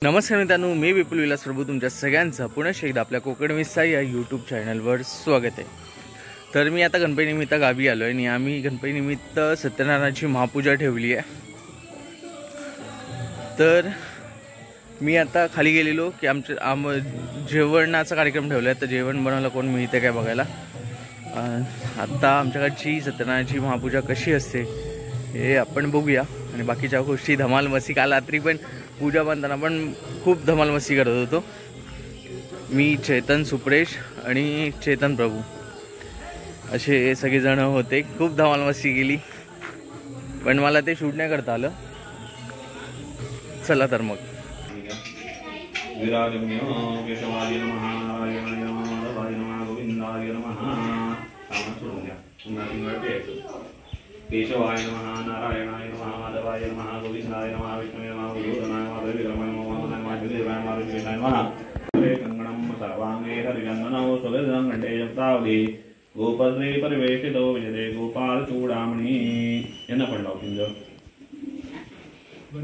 नमस्कार मित्रांनो, मी विपुल विलास प्रभू तुमच्या सगळ्यांचं पुन्हा एकदा आपल्या कोकण मिसळ या यूट्यूब चॅनलवर स्वागत आहे। तर मी आता गणपतीनिमित्त गावी आलो आहे आणि आम्ही गणपतीनिमित्त सत्यनारायणाची महापूजा ठेवली आहे। तर मी आता खाली गेलेलो की जेवणाचा कार्यक्रम ठेवला आहे, तर जेवण बनवायला कोण मिळते काय बघायला। आता आमच्याकडची सत्यनारायणाची महापूजा कशी असते हे आपण बघूया आणि बाकीच्या गोष्टी धमाल मस्ती। काल रात्री पण पूजा बनताना पण खूप धमाल मस्ती करत होतो मी, चेतन, सुप्रेश आणि चेतन प्रभू असे सगळेजण होते। खूप धमाल मस्ती केली पण मला ते शूट नाही करता आलं। चला तर मग केशवाय नमः, नारायणाय नमः, माधवाय नमः, गोविंदाय नमः, विष्णुवे नमः, गुरुदेवाय नमः, विक्रमाय नमः, वासुदेवाय नमः, विष्णुवे नमः। कंगणं सर्वांगे हरिचन्दनौ सुगन्धं घण्टे सप्तावधि गोपश्री परिवेष्टितो विजयते गोपाल चूडामणि एन्न पडलाव किंज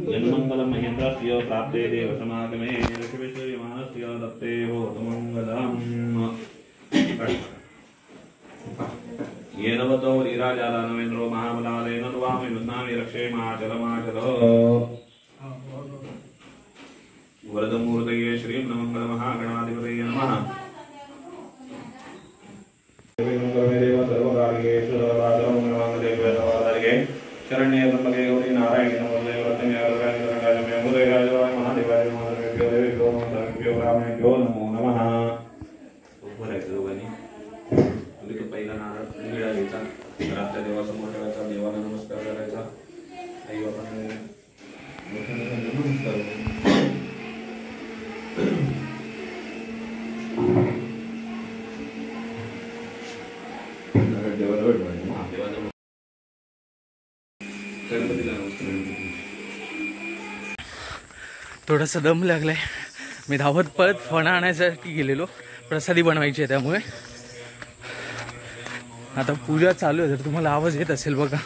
जन्मंगलं महेन्द्रस्य प्राप्ते देवसमागमे ऋषिविश्वविमानस्य दत्ते भवतु मङ्गलम्। येनवतो वीराजानवेन्द्रो महाबलालेन त्वामि युध्नामि रक्षे माचलमाचल। वरदमूर्तये श्रीं नमङ्गलमहागणाधिपतये नमः। देव सर्वकार्येषु सर्वदाचरमङ्गलमाङ्गल्ये शरण्ये त्र्यम्बके गौरी नारायणे नमोस्तुते व्रतमे अगर्वाय मुदयराजवाय महादेवाय महादेव्यो देवेभ्यो मंत्रेभ्यो ब्राह्मणेभ्यो नमो नमः। पहिला नारळ निळा घ्यायचा, घरातल्या देवासमोर ठेवायचा, देवाला नमस्कार करायचा, आई बाबांना नमस्कार गणपतीला नमस्कार। थोडासा दम लागलाय, मी धावत पळत फणा आणायसाठी गेलेलो, प्रसादी बनवायची आहे त्यामुळे। आता पूजा चालू आहे, जर तुम्हाला आवाज येत असेल बघा।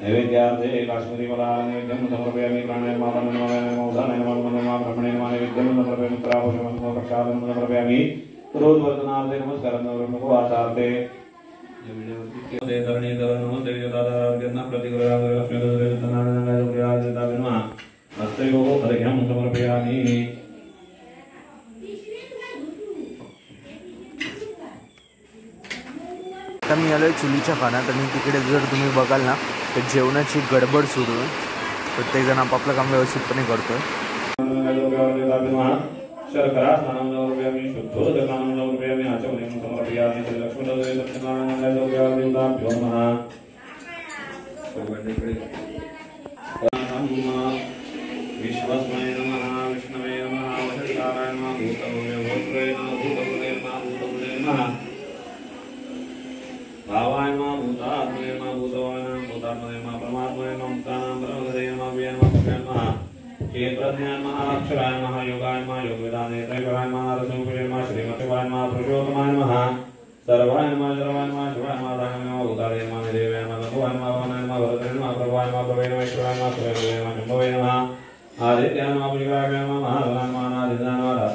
नैवेद्यार्थे काश्मीरी मला नैवेद्यं समर्पयामि प्राणाय माता नमः उदानाय नमः ब्रह्मणे नमः नैवेद्यं समर्पयामि पुत्राभोजनं प्रसादं समर्पयामि रोजवर्धनार्थे नमस्कारं नमो आचार्थे देवते धरणी धरण नमस्ते दादा जन्ना प्रतिग्रह लक्ष्मी नारायण देवता नमः हस्तयो अर्घ्यं समर्पयामि। आता मी आलोय चुलीच्या पाण्यात आणि तिकडे जर तुम्ही बघाल ना तर जेवणाची गडबड सुरू आहे। प्रत्येकजण आपापलं काम व्यवस्थितपणे करतोय। शर्करा स्नानं समर्पयामि, शुद्धोदकानं समर्पयामि, आचमनीं समर्पयामि, लक्ष्मीदेवी सत्यनारायण देवताभ्यो नमः। विश्वस्मय नमः, विष्णवे नमः, वशकाराय नमः, भूतभव्ये नमः, भावाय नमः, भूतात्मने नमः, भूतवाय नमः, भूतात्मने नमः, परमात्मने नमः, मुक्तानां ब्रह्महृदये नमः, व्ये नमः, भव्याय नमः, क्षेत्रज्ञाय नमः, अक्षराय नमः, योगाय नमः, योगवेदाने त्रैकराय नमः, रसरूपाय नमः, श्रीमतीवाय नमः, पुरुषोत्तमाय नमः, सर्वाय नमः, सर्वाय नमः, शिवाय नमः, दानाय नमः, भूताय नमः, देवाय नमः, भगवाय नमः, भगवानाय नमः, भरताय नमः, प्रभवाय नमः, प्रभवे नमः, ईश्वराय नमः, सूर्याय नमः, शम्भवे नमः, आदित्याय नमः, पुष्कराय नमः, महाधनाय नमः, अनादित्याय नमः।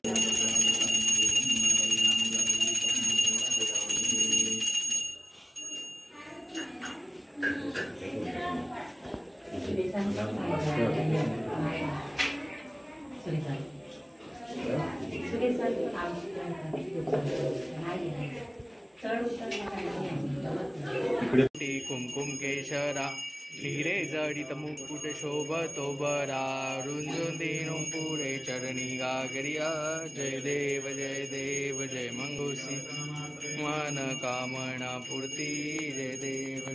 कुमकुम केशरा हिरे जडित मुकुट शोभतो बरा, रुंजुदिनो पुरे चरणी गागरिया। जय देव जय मंगोसी मन कामना पूर्ती, जय देव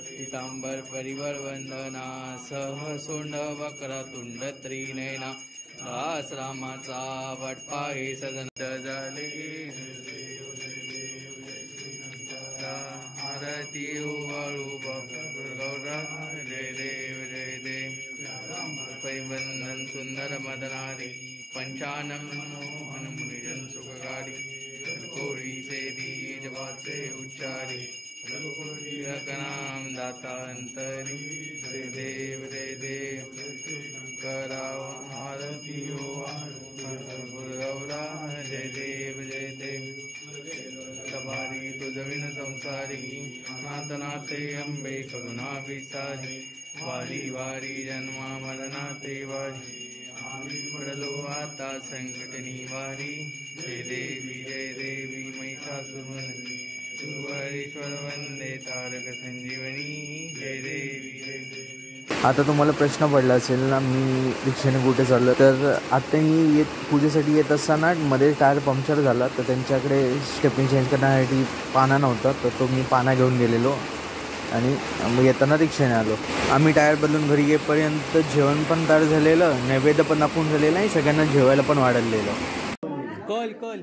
पीतांबर परिवर वंदना, सहसोंड वक्रतुंड त्रिनयना, दास रामाचा वटपाहे सदन झाले। आरती उवाळू गौरा, जय देव परिवंदन सुंदर मदनारी, पंचानन मोहन मुनिजन सुखकारी, कोळी से दीज वाचे उच्चा संसारी जगनाम दाता अंतरी जय देव करावा आरती गौरा जय देव सवारी तुझविन संसारी नाथनाथे अंबे करुणा विसारी वारी वारी जन्मा मरणाते वारी पडलो आता संकट निवारी जय देवी महिषासुरमर्दिनी सुरेश्वर वंदे तारक संजीवनी जय देवी। आता तुम्हाला प्रश्न पडला असेल ना, मी रिक्षाने कुठे चाललो, तर आता मी पूजेसाठी येत असताना मध्ये टायर पंक्चर झाला, तर त्यांच्याकडे स्टेपनी चेंज करण्यासाठी पाना नव्हता, तर तो मी पाना घेऊन गेलेलो आणि मग येताना रिक्षाने आलो। आम्ही टायर बदलून घरी येईपर्यंत जेवण पण तयार झालेलं, नैवेद्य पण दाखवून झालेलं आहे, सगळ्यांना जेवायला पण वाढलेलं। कल कल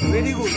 व्हेरी गुड।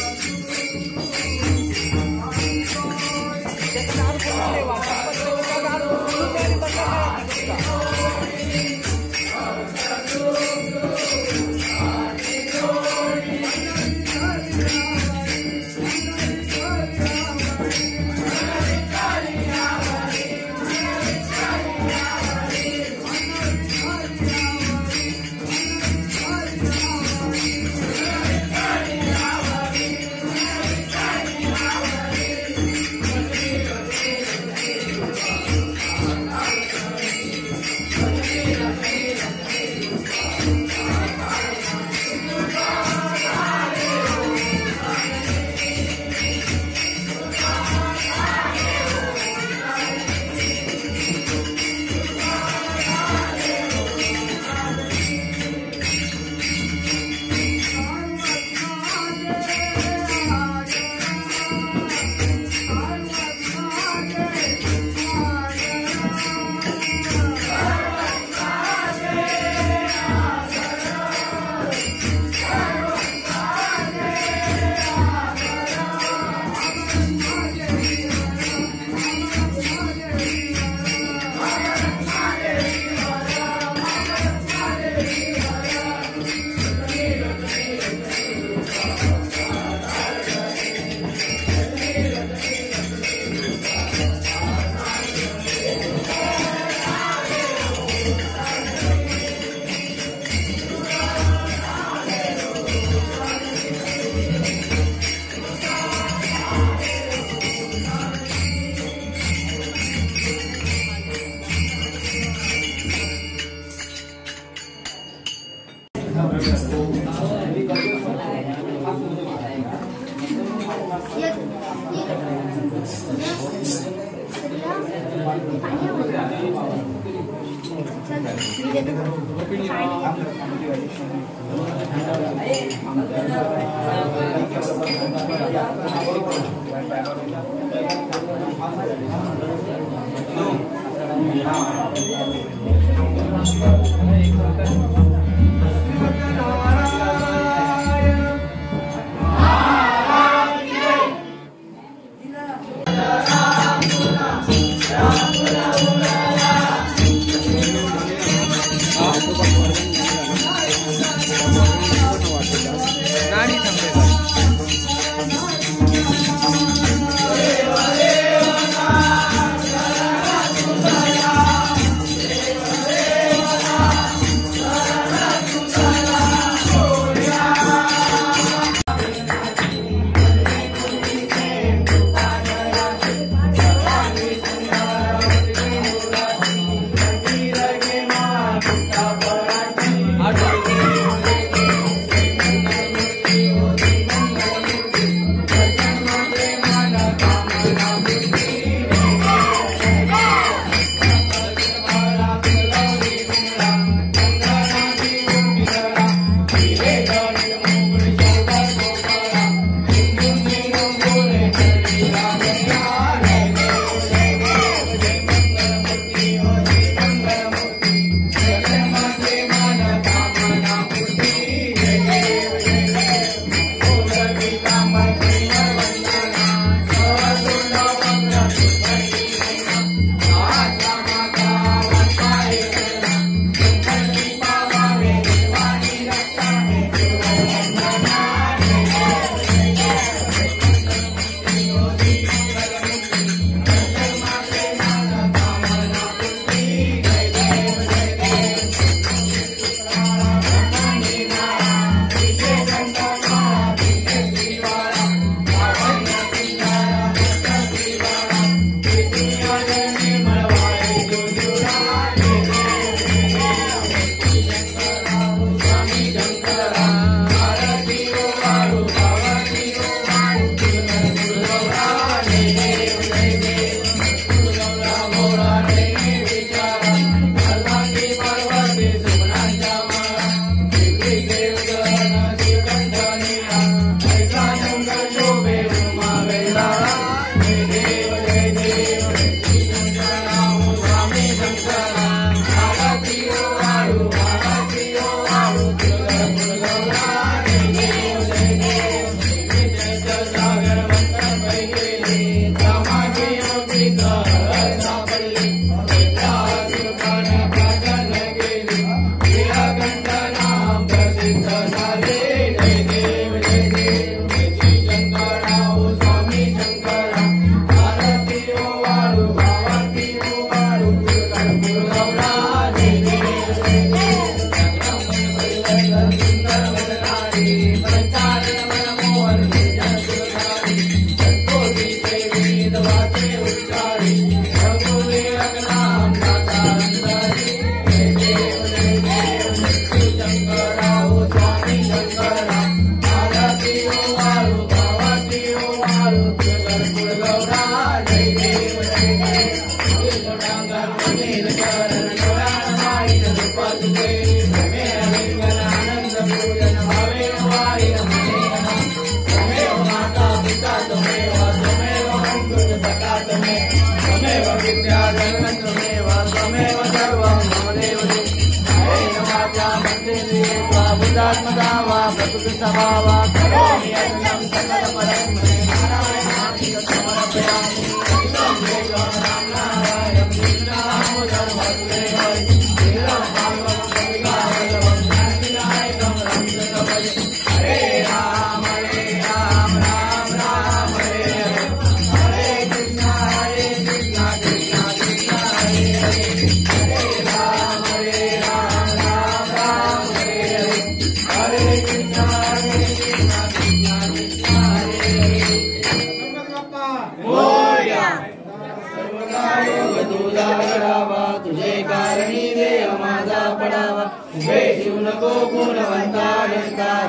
तुझे कारणी देव माझा पडावा उभे शिव नको गुणवंता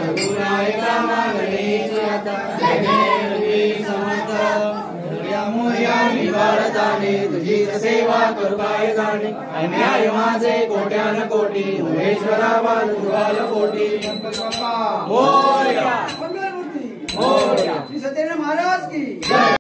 रघुनायका मागणे आता समर्थ मोर्या मी भारताने तुझी सेवा करू काय जाणे अन्याय माझे कोट्यान कोटी महेश्वरा बाल कोटी मोर्या मोर्या श्री सत्यनारायण महाराज की जय।